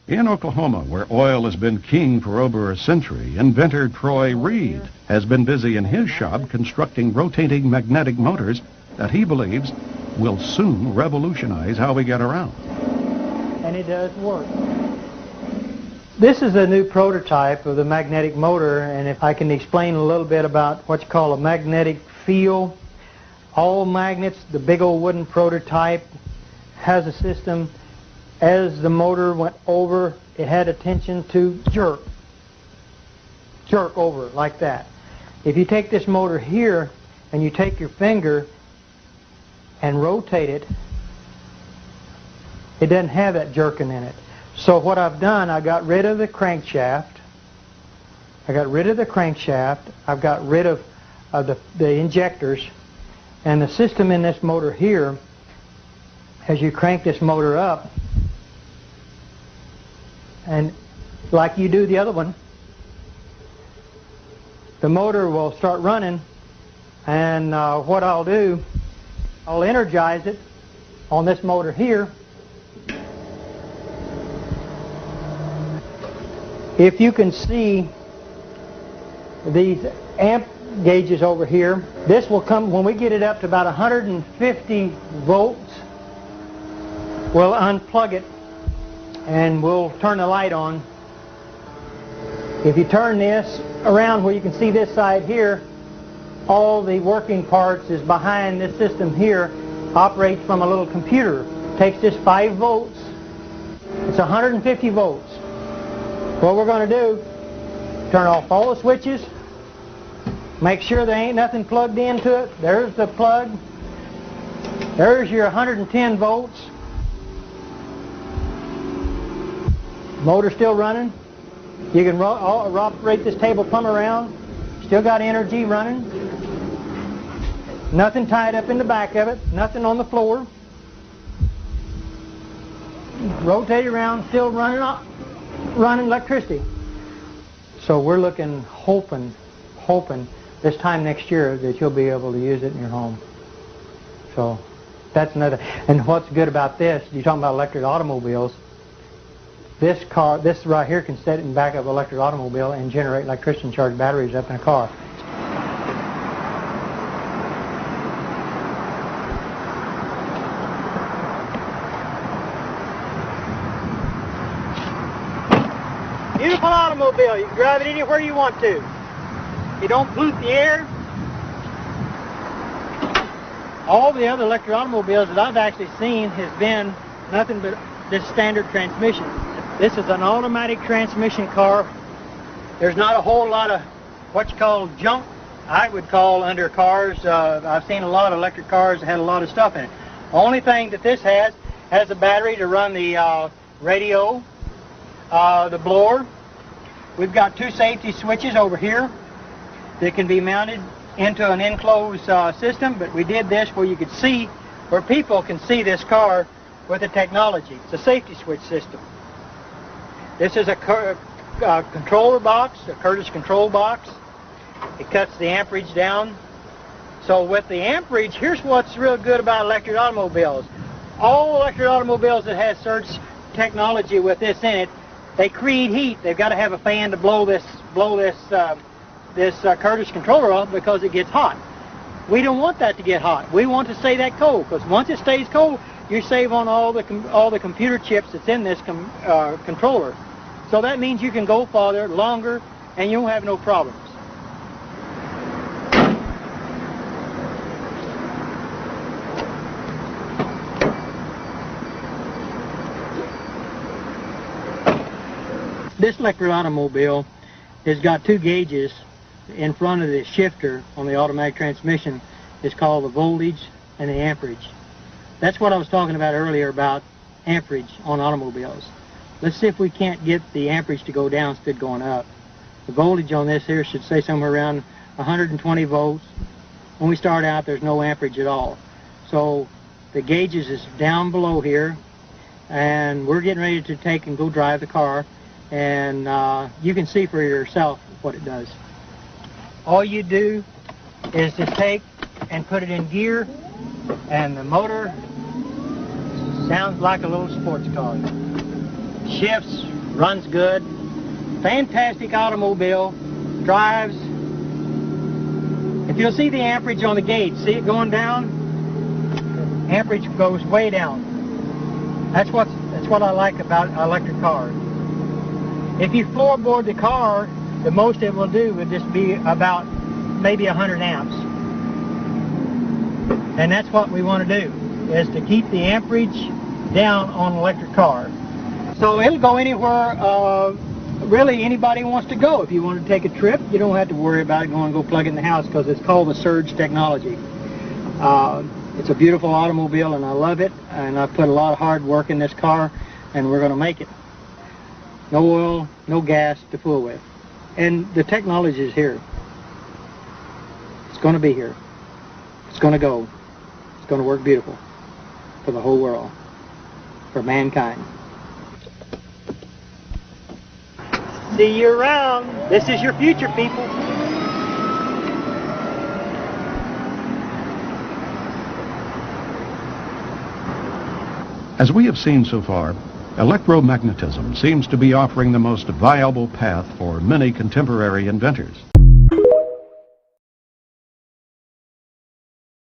In Oklahoma, where oil has been king for over a century, inventor Troy Reed has been busy in his shop constructing rotating magnetic motors that he believes will soon revolutionize how we get around. And it does work. This is a new prototype of the magnetic motor, and if I can explain a little bit about what's called a magnetic field. All magnets, the big old wooden prototype, has a system. As the motor went over, it had a tension to jerk over like that. If you take this motor here and you take your finger and rotate it, it doesn't have that jerking in it. So what I've done, I got rid of the crankshaft. I've got rid of the injectors, and the system in this motor here, as you crank this motor up, and like you do the other one, the motor will start running, and what I'll do, I'll energize it on this motor here. If you can see these amp gauges over here, this will come, when we get it up to about 150 volts, we'll unplug it and we'll turn the light on. If you turn this around where you can see this side here, all the working parts is behind this system here, operates from a little computer. Takes this 5 volts, it's 150 volts. What we're going to do, turn off all the switches, make sure there ain't nothing plugged into it. There's the plug. There's your 110 volts. Motor still running. You can operate this table plumb around. Still got energy running. Nothing tied up in the back of it. Nothing on the floor. Rotate it around. Still running electricity. So we're looking, hoping this time next year that you'll be able to use it in your home. So that's another. And what's good about this, you're talking about electric automobiles, this right here can set it in the back of an electric automobile and generate electricity and charge batteries up in a car. Beautiful automobile. You can drive it anywhere you want to. You don't pollute the air. All the other electric automobiles that I've actually seen has been nothing but this standard transmission. This is an automatic transmission car. There's not a whole lot of what's called junk, I would call, under cars. I've seen a lot of electric cars that had a lot of stuff in it. The only thing that this has a battery to run the radio, the blower. We've got 2 safety switches over here that can be mounted into an enclosed system, but we did this where you could see, where people can see this car with the technology. It's a safety switch system. This is a controller box, a Curtis control box. It cuts the amperage down. So with the amperage, here's what's real good about electric automobiles. All electric automobiles that have search technology with this in it, they create heat. They've got to have a fan to blow this Curtis controller off because it gets hot. We don't want that to get hot. We want to stay that cold, because once it stays cold, you save on all the computer chips that's in this controller. So that means you can go farther, longer, and you won't have no problems. This electric automobile has got 2 gauges in front of the shifter on the automatic transmission. It's called the voltage and the amperage. That's what I was talking about earlier about amperage on automobiles. Let's see if we can't get the amperage to go down instead of going up. The voltage on this here should say somewhere around 120 volts. When we start out, there's no amperage at all. So the gauges is down below here, and we're getting ready to take and go drive the car, and you can see for yourself what it does. All you do is to take and put it in gear, and the motor sounds like a little sports car. shifts, runs good. Fantastic automobile, drives. If you'll see the amperage on the gauge, see it going down? Amperage goes way down. That's what I like about electric cars. If you floorboard the car, the most it will do would just be about maybe 100 amps. And that's what we want to do, is to keep the amperage down on an electric car. So it'll go anywhere really anybody wants to go. If you want to take a trip, you don't have to worry about it going to go plug it in the house, because it's called the Surge technology. It's a beautiful automobile and I love it, and I've put a lot of hard work in this car, and we're going to make it. No oil, no gas to fool with. And the technology is here. It's going to be here. It's going to go. It's going to work beautiful for the whole world, for mankind. See you around. This is your future, people. As we have seen so far, electromagnetism seems to be offering the most viable path for many contemporary inventors.